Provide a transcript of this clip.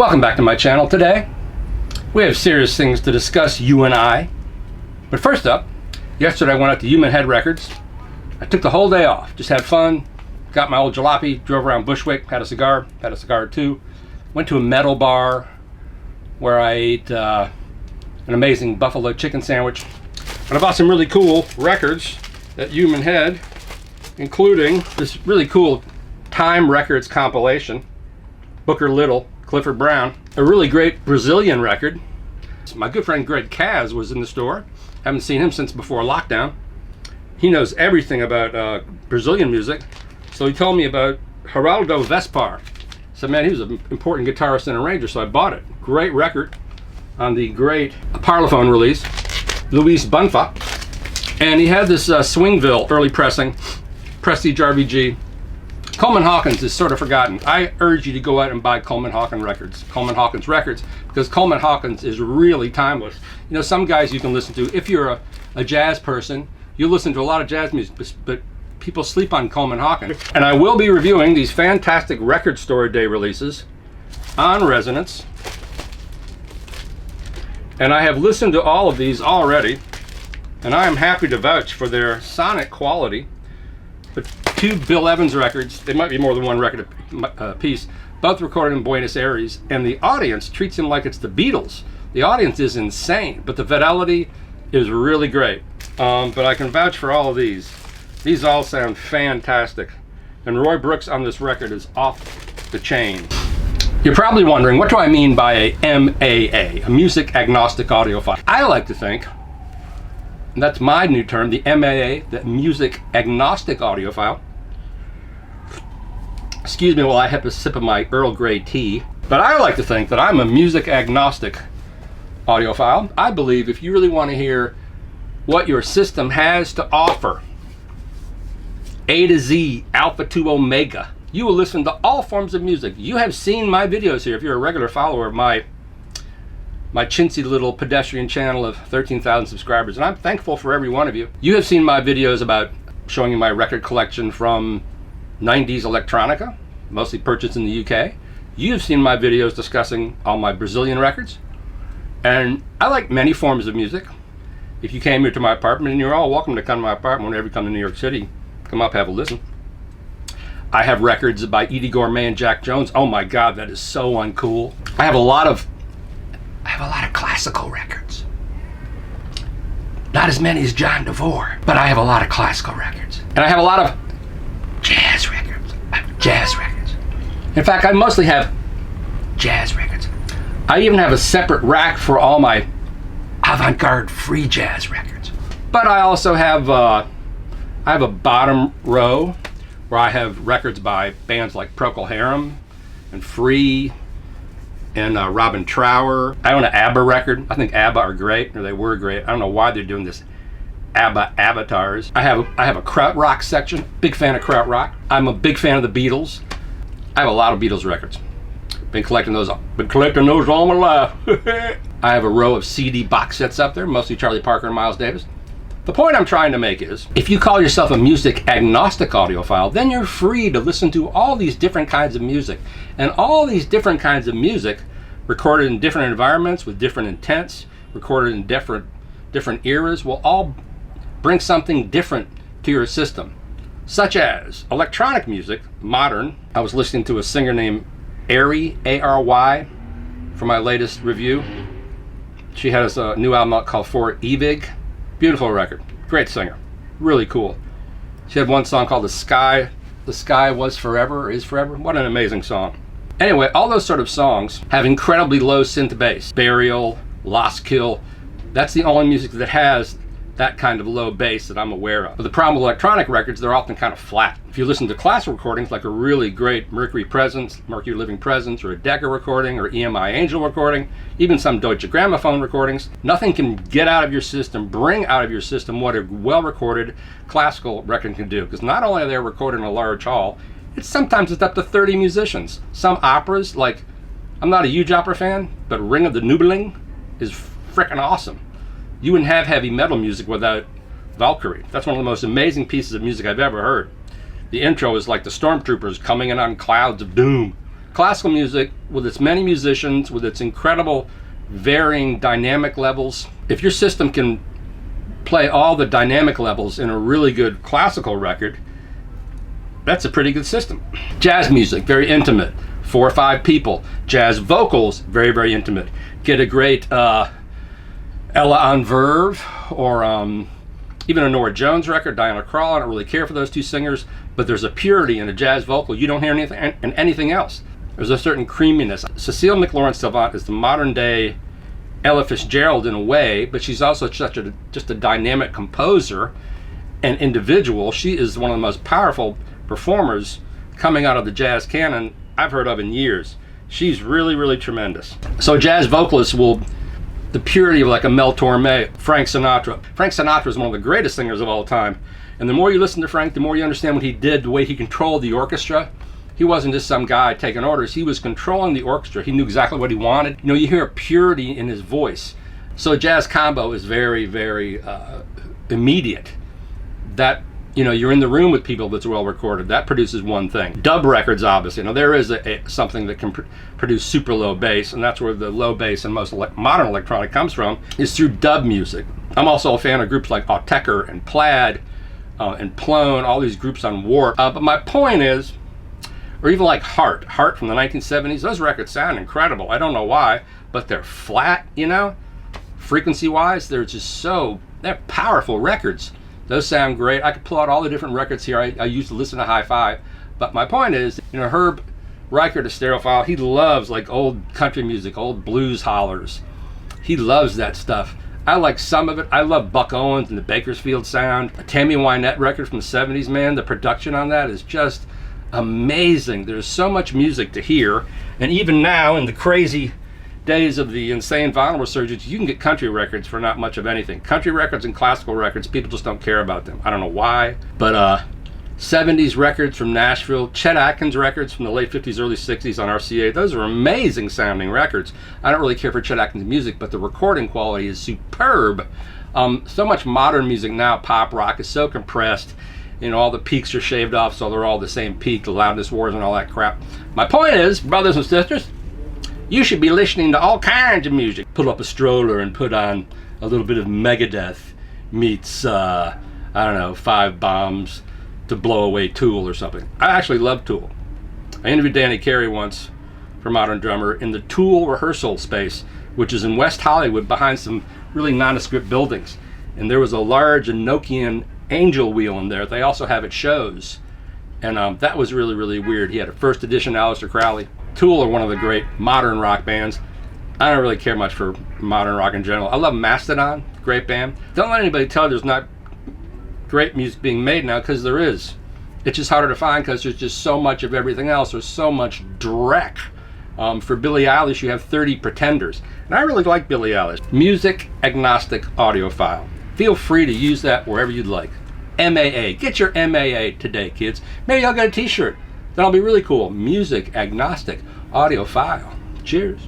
Welcome back to my channel. Today we have serious things to discuss, you and I. But first up, yesterday I went out to Human Head Records. I took the whole day off, just had fun, got my old jalopy, drove around Bushwick, had a cigar or two, went to a metal bar where I ate an amazing buffalo chicken sandwich, and I bought some really cool records at Human Head, including this really cool Time Records compilation, Booker Little, Clifford Brown, a really great Brazilian record. My good friend Greg Kaz was in the store. Haven't seen him since before lockdown. He knows everything about Brazilian music, so he told me about Geraldo Vespar. So man, he was an important guitarist and arranger, so I bought it. Great record on the great Parlophone release, Luis Bunfa. And he had this Swingville early pressing, Prestige RVG. Coleman Hawkins is sort of forgotten. I urge you to go out and buy Coleman Hawkins records, because Coleman Hawkins is really timeless. You know, some guys you can listen to. If you're a jazz person, you listen to a lot of jazz music, but people sleep on Coleman Hawkins. And I will be reviewing these fantastic Record Store Day releases on Resonance. And I have listened to all of these already, and I am happy to vouch for their sonic quality. But two Bill Evans records, they might be more than one record a piece, both recorded in Buenos Aires, and the audience treats him like it's the Beatles. The audience is insane, but the fidelity is really great. But I can vouch for all of these. These all sound fantastic. And Roy Brooks on this record is off the chain. You're probably wondering, what do I mean by a MAA, a Music Agnostic Audiophile? I like to think, and that's my new term, the MAA, the Music Agnostic Audiophile. Excuse me while I have a sip of my Earl Grey tea. But I like to think that I'm a music agnostic audiophile. I believe if you really want to hear what your system has to offer, A to Z, Alpha to Omega, you will listen to all forms of music. You have seen my videos here if you're a regular follower of my chintzy little pedestrian channel of 13,000 subscribers, and I'm thankful for every one of you. You have seen my videos about showing you my record collection from 90s electronica, mostly purchased in the UK. You have seen my videos discussing all my Brazilian records, and I like many forms of music. If you came here to my apartment, and you're all welcome to come to my apartment whenever you come to New York City, come up, have a listen. I have records by Edie Gourmet and Jack Jones. Oh my God, that is so uncool. I have a lot of classical records. Not as many as John DeVore, but I have a lot of classical records. And I have a lot of jazz records. In fact, I mostly have jazz records. I even have a separate rack for all my avant-garde free jazz records. But I also have I have a bottom row where I have records by bands like Procol Harum and Free and Robin Trower. I own an ABBA record. I think ABBA are great, or they were great. I don't know why they're doing this ABBA avatars. I have a krautrock section. Big fan of krautrock. I'm a big fan of the Beatles. I have a lot of Beatles records. Been collecting those all my life. I have a row of CD box sets up there, mostly Charlie Parker and Miles Davis. The point I'm trying to make is, if you call yourself a music agnostic audiophile, then you're free to listen to all these different kinds of music. And all these different kinds of music, recorded in different environments, with different intents, recorded in different eras, will all bring something different to your system. Such as electronic music, modern. I was listening to a singer named Ary, A-R-Y, for my latest review. She had a new album out called For Evig. Beautiful record, great singer, really cool. She had one song called The Sky Was Forever, or Is Forever. What an amazing song. Anyway, all those sort of songs have incredibly low synth bass. Burial, Lost Kill, that's the only music that has that kind of low bass that I'm aware of. But the problem with electronic records, they're often kind of flat. If you listen to classical recordings like a really great Mercury Living Presence, or a Decca recording, or EMI Angel recording, even some Deutsche Grammophon recordings, nothing can get out of your system, bring out of your system what a well-recorded classical record can do. Because not only are they recorded in a large hall, sometimes it's up to 30 musicians. Some operas, like, I'm not a huge opera fan, but Ring of the Nibelung is frickin' awesome. You wouldn't have heavy metal music without Valkyrie. That's one of the most amazing pieces of music I've ever heard. The intro is like the stormtroopers coming in on clouds of doom. Classical music, with its many musicians, with its incredible varying dynamic levels, if your system can play all the dynamic levels in a really good classical record, that's a pretty good system. Jazz music, very intimate. 4 or 5 people. Jazz vocals, very, very intimate. Get a great Ella on Verve, or even a Norah Jones record, Diana Krall. I don't really care for those two singers, but there's a purity in a jazz vocal you don't hear in anything else. There's a certain creaminess. Cecile McLaurin-Salvant is the modern day Ella Fitzgerald in a way, but she's also just a dynamic composer and individual. She is one of the most powerful performers coming out of the jazz canon I've heard of in years. She's really, really tremendous. So jazz vocalists the purity of like a Mel Torme, Frank Sinatra. Frank Sinatra is one of the greatest singers of all time. And the more you listen to Frank, the more you understand what he did, the way he controlled the orchestra. He wasn't just some guy taking orders. He was controlling the orchestra. He knew exactly what he wanted. You know, you hear a purity in his voice. So a jazz combo is very, very immediate. That, you know, you're in the room with people that's well recorded. That produces one thing. Dub records, obviously. Now, there is something that can produce super low bass, and that's where the low bass in most modern electronic comes from, is through dub music. I'm also a fan of groups like Autechre and Plaid and Plone, all these groups on Warp. But my point is, or even like Heart from the 1970s, those records sound incredible. I don't know why, but they're flat, you know? Frequency-wise, they're powerful records. Those sound great. I could pull out all the different records here. I used to listen to Hi-Fi. But my point is, you know, Herb Reichert, a stereophile, he loves like old country music, old blues hollers. He loves that stuff. I like some of it. I love Buck Owens and the Bakersfield sound. A Tammy Wynette record from the 70s, man. The production on that is just amazing. There's so much music to hear. And even now, in the crazy days of the insane vinyl resurgence, you can get country records for not much of anything. Country records and classical records, people just don't care about them. I don't know why. But 70s records from Nashville, Chet Atkins records from the late 50s, early 60s on RCA, those are amazing sounding records. I don't really care for Chet Atkins music, but the recording quality is superb. So much modern music now, pop rock, is so compressed. You know, all the peaks are shaved off, so they're all the same peak, the loudness wars and all that crap. My point is, brothers and sisters, you should be listening to all kinds of music. Pull up a stroller and put on a little bit of Megadeth meets, I don't know, 5 Bombs to Blow Away Tool or something. I actually love Tool. I interviewed Danny Carey once for Modern Drummer in the Tool rehearsal space, which is in West Hollywood behind some really nondescript buildings. And there was a large Enochian angel wheel in there. They also have at shows. And that was really, really weird. He had a first edition Aleister Crowley. Tool are one of the great modern rock bands. I don't really care much for modern rock in general. I love Mastodon, great band. Don't let anybody tell you there's not great music being made now, because there is. It's just harder to find because there's just so much of everything else. There's so much dreck. For Billie Eilish, you have 30 Pretenders. And I really like Billie Eilish. Music Agnostic Audiophile. Feel free to use that wherever you'd like. MAA. Get your MAA today, kids. Maybe I'll get a t-shirt. That'll be really cool. Music Agnostic Audiophile. Cheers.